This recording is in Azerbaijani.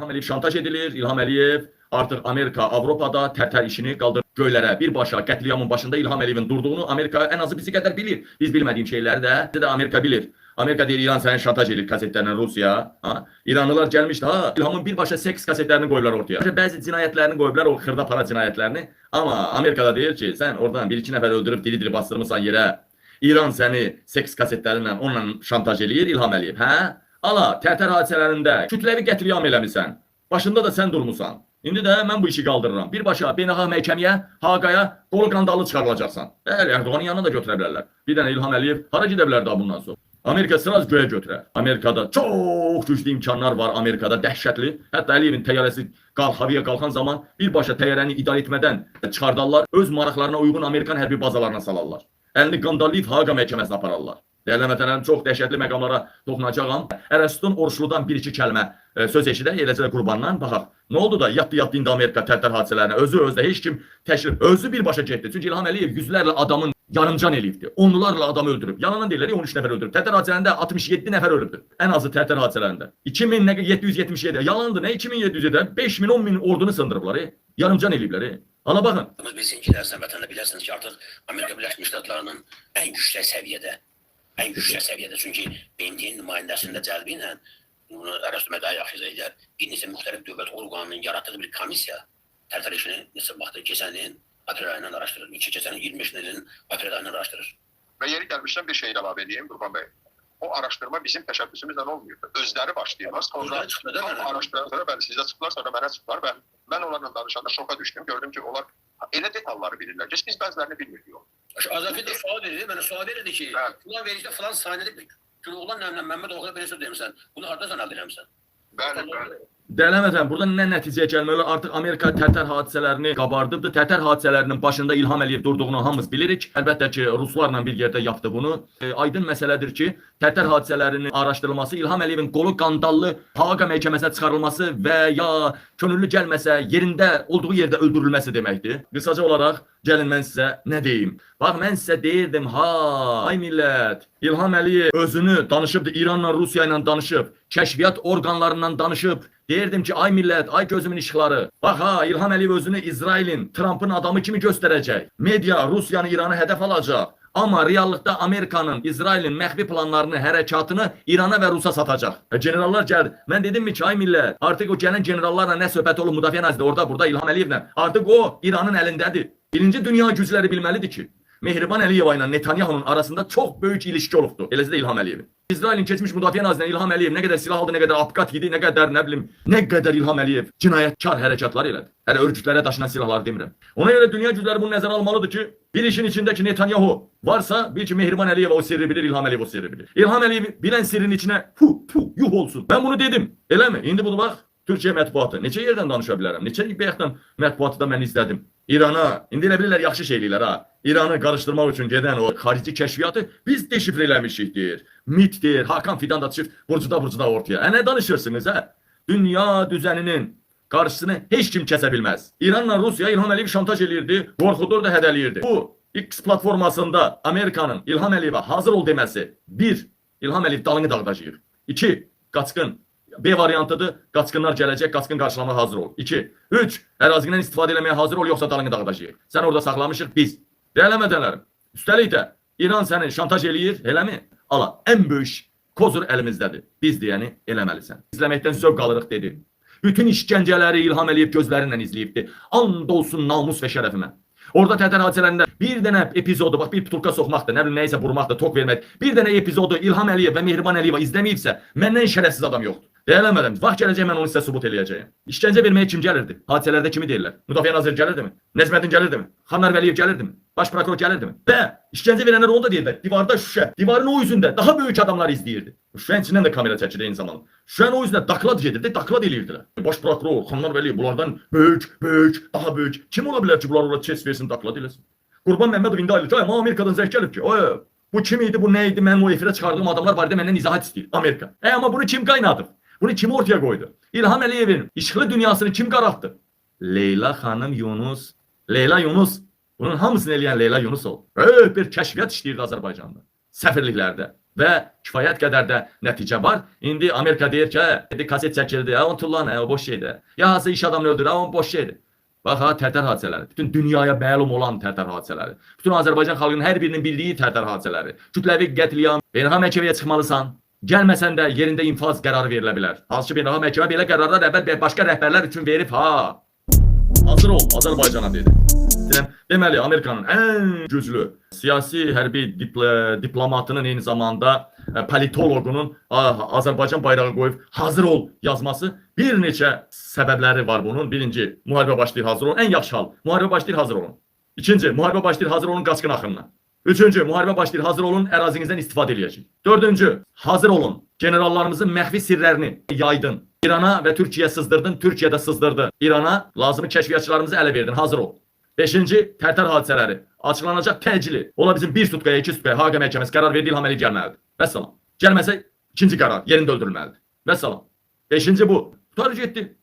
İlham Əliyev şantaj edilir. İlham Əliyev artıq Amerika, Avropada tərtər işini qaldırır göylərə. Birbaşa qətliamın başında İlham Əliyevin durduğunu Amerika ən azı bizi qədər bilir. Biz bilmədiyim şeyləri də Amerika bilir. Amerika deyir, İran səni şantaj edir kasetlərlə Rusiya. İranlılar gəlmişdi, İlhamın birbaşa seks kasetlərini qoyurlar ortaya. Bəzi cinayətlərini qoyublar, o xırda para cinayətlərini. Amma Amerikada deyir ki, sən oradan bir-iki nəfər öldürüb diri-diri bastırmışsan yerə. İran səni seks kasetlərindən onunla şantaj eləyir İlham Əliyev. Ala, tərtər hadisələrində kütləvi qətliam eləmirsən. Başında da sən durmusan. İndi də mən bu işi qaldırıram. Birbaşa beynəlxalq məhkəməyə, Haqaya qolu qandalı çıxarılacaqsan. Bəli, Erdoğanın yanına da götürə bilərlər. Bir dənə İlham Əliyev hara gedə bilər daha bundan sonra? Amerika sıraz göyə götürər. Amerikada çox güclü imkanlar var. Amerikada dəhşətli. Hətta Əliyevin təyyarəsi havaya qalxan zaman birbaşa təyyarəni idarə etmədən çıxardarlar. Öz maraqlarına uyğun Amerikan hərbi bazalarına salarlar. Əlini qandallayıb Haqa məhkəməsinə apararlar. Dəyərli vətənlərim, çox dəhşətli məqamlara toxunacağam. Ərəstun Orşludan bir-iki kəlmə söz eşidək, eləcə də qurbandan baxaq. Nə oldu da yatdı indi Amerika tərtər hadisələrinə, özü heç kim təşrif, özü birbaşa getdi. Çünki İlham Əliyev yüzlərlə adamın yarımcan eləyibdi. Onlarla adam öldürüb. Yalandan deyirlər, 13 nəfər öldürüb. Tərtər hadisələrində 67 nəfər ölübdür. Ən azı tərtər hadisələrində. 2777. Yalandır, nə 2700-də? 5000, 10.000 ordunu sındırıblar. Yarımcan eləyiblər. Ana baxın. Biz incilərsən vətəndə bilirsiniz ki, artıq Amerika Birləşmiş Ştatlarının ən yüksək səviyyədə. Çünki BMT-nin nümayəndəsində cəlbi ilə bunu araşdırmaya daha yaxşı izah edər. Bir neçə müxtəlif dövlət orqanının yaratdığı bir komissiya tərtər işini neçə vaxtı keçənin aprel ayından araşdırır. Keçənin 25 ilin aprel ayından araşdırır. Və yeri gəlmişdən bir şey əlavə edeyim Qurban bəy. O araşdırma bizim təşəbbüsümüzlə olmuyor. Özləri başlayırlar. Sonra araşdıranlara bəli sizə çıxdılar, sonra mənə çıxdılar və mən onlarla danışanda şoka düşdüm. Gördüm ki, onlar elə detalları bilirlər ki, biz bəzilərini bilmirik. Azafet de sual verirdi, mənə sual verirdi ki, filan vericdə filan sahnədə Güloğlan Məmməd oğlu belə söz demirsən, bunu harada sən əldə eləmirsən? Bəli. Dəyərli vətəndaşlar, burada nə nəticəyə gəlməli? Artıq Amerika tərtər hadisələrini qabardıbdı. Tərtər hadisələrinin başında İlham Əliyev durduğunu hamımız bilirik. Əlbəttə ki, ruslarla bir yerdə yapdı bunu. Aydın məsələdir ki, tərtər hadisələrinin araşdırılması, İlham Əliyevin qolu qandallı Haqa məhkəməsinə çıxarılması və ya könüllü gəlməsə yerində olduğu yerdə öldürülməsi deməkdir. Qısaca olaraq gəlin mən sizə nə deyim? Bax, mən sizə deyirdim, ay millət, İlham Əliyev özünü danışıbdı, İranla, Rusiya ilə danışıb, kəşfiyyat orqanlarından danışıb. Deyirdim ki, ay millət, ay gözümün işıqları. Bax İlham Əliyev özünü İsrailin, Trump'ın adamı kimi göstərəcək. Media Rusiyanı, İranı hədəf alacaq. Amma reallıqda Amerikanın, İsrailin məxfi planlarını, hərəkatını İrana və Rusa satacaq. Generallar gəldi. Mən dedim mi ki, ay millət, artıq o gələn generallarla nə söhbət olub Müdafiə Nazirliyi orada, burada İlham Əliyevlə. Artıq o İranın əlindədir. Birinci dünya gücləri bilməlidir ki, Mehriban Əliyeva ilə Netanyahunun arasında çox böyük ilişki olubdu. Eləcə də İlham Əliyevin. İsrailin keçmiş Müdafiə Nazirliyi İlham Əliyev nə qədər silah aldı, nə qədər apqat yedi, nə qədər İlham Əliyev cinayətkar hərəkatlar elədi. Hələ örgütlərə daşınan silahlar demirəm. Ona görə dünya gücləri bunu nəzərə almalıdır ki, bir işin içindəki Netanyahu varsa, bil ki, Mehriban Əliyeva o sirri bilir, İlham Əliyev o sirri bilir. İlham Əliyev bilən sirrin içinə yuh olsun. Ben bunu dedim. Eləmi? İndi bunu bax, Türkiyə mətbuatı. Neçə yerdən danışa bilərəm? Neçə bayaqdan mətbuatı da mən izlədim. İrana, indi elə bilirlər, yaxşı şeyləyirlər ha. İranı qarışdırmaq üçün gedən o xarici kəşfiyyatı biz deşifr eləmişik deyir. MİT deyir, Hakan Fidan da çıxıb burcuda ortaya. Nə danışırsınız hə? Dünya düzəninin qarşısını heç kim kəsə bilməz. İranla Rusiya İlham Əliyev şantaj eləyirdi, qorxudur da hədələyirdi. Bu X platformasında Amerikanın İlham Əliyevə hazır ol deməsi. 1. İlham Əliyev dalını dağıdacaq. 2. Qaçqın. B variantıdır, qaçqınlar gələcək, qaçqın qarşılamağa hazır ol. 2. 3. Ərazindən istifadə eləməyə hazır ol, yoxsa dalını dağıdacaq. Sən orada saxlamışıq biz. Dəyərli vətəndaşlarım, üstəlik də İran səni şantaj eləyir, eləmi? Ala, ən böyük kozur əlimizdədir. Biz deyəni eləməlisən. İzləməkdən zövq alırıq dedi. Bütün işgəncələri İlham Əliyev gözlərinlə izləyibdi. And olsun namus və şərəfimə. Orada tərtər hadisələrində bir dənə epizodu, bax bir putulka soxmaqdır, nə bilim nəysə vurmaqdır, tok vermək. Bir dənə epizodu İlham Əliyev və Mehriban Əliyeva izləməyibsə, məndən şərəfsiz adam yoxdur. Deyələmədim, vaxt gələcək mən onu sizə sübut eləyəcəyim. İşgəncə verməyə kim gəlirdi? Hadisələrdə kimi deyirlər? Müdafiə Naziri gəlirdi mi? Necməddin gəlirdi mi? Xanlar Vəliyev gəlirdi mi? Baş prokuror gəlirdi mi? Və işgəncə verənlər onu da deyirlər. Divarda şüşə, divarın o üzündə daha böyük adamlar izləyirdi. Şüşənin içindən də kamera çəkirdi eyni zamanda. Şüşənin o üzündə daklad gedirdi, daklad eləyirdilər. Baş prokuror, Xanlar Vəliyev bunlardan böyük, daha böyük. Kim ola bilər ki, bunlar orada çes versin, daklad eləsin? Qurban Məmmədov indi ayılır ki, amma Amerikadan zəng gəlib ki, bu kim idi, bu nə idi, mənim o efirə çıxardığım adamlar barədə məndən izahat istəyir, Amerika. Amma bunu kim qaynadıb? Bunu kim ortaya koydu? İlham Əliyevin işıqlı dünyasını kim qaraltdı? Leyla xanım Yunus. Leyla Yunus. Bunun hamısını eləyən Leyla Yunus oldu. Böyük bir kəşfiyyat işləyirdi Azərbaycanda. səfirliklərdə və kifayət qədər də nəticə var. İndi Amerika deyir ki, hə, kaset çəkildi, hə, unutullan, hə, o boş şeydir. Ya hansı iş adamını öldürür, hə, o boş şeydir. Bax, ha, Tərtər hadisələri, bütün dünyaya məlum olan Tərtər hadisələri, bütün Azərbaycan xalqının hər birinin bildiyi Tərtər hadisələri, kütləvi qətliam, beynəlxalq məhkəməyə çıxmalısan, gəlməsən də yerində infaz qərarı verilə bilər. Hansı ki, beynəlxalq məhkəmə belə qərarlar əvvəl başqa rəhbərlər üçün verib, ha. Hazır ol, Azərbaycana dedi. Deməli, Amerikanın ən güclü siyasi hərbi diplomatının eyni zamanda politoloqunun Azərbaycan bayrağı qoyub hazır ol yazması bir neçə səbəbləri var bunun. Birinci, müharibə başlayır, hazır olun. Ən yaxşı hal, müharibə başlayır, hazır olun. İkinci, müharibə başlayır, hazır olun qaçqın axınına. Üçüncü, müharibə başlayır, hazır olun, ərazinizdən istifadə edəcək. Dördüncü, hazır olun, generallarımızın məxfi sirlərini yaydın. İrana və Türkiyəyə sızdırdın, Türkiyə də sızdırdı. İrana lazımi kəşfiyyatçılarımızı ələ verdin, hazır ol. Beşinci, Tərtər hadisələri. Açıqlanacaq təcili. Ola bizim bir sutkaya, iki sutkaya Haqa məhkəməsi qərar verdi, İlham Əliyev gəlməlidir. Vəssalam. Gəlməsə ikinci qərar, yerində öldürülməlidir. Vəssalam. Beşinci bu. Tutarı getdi.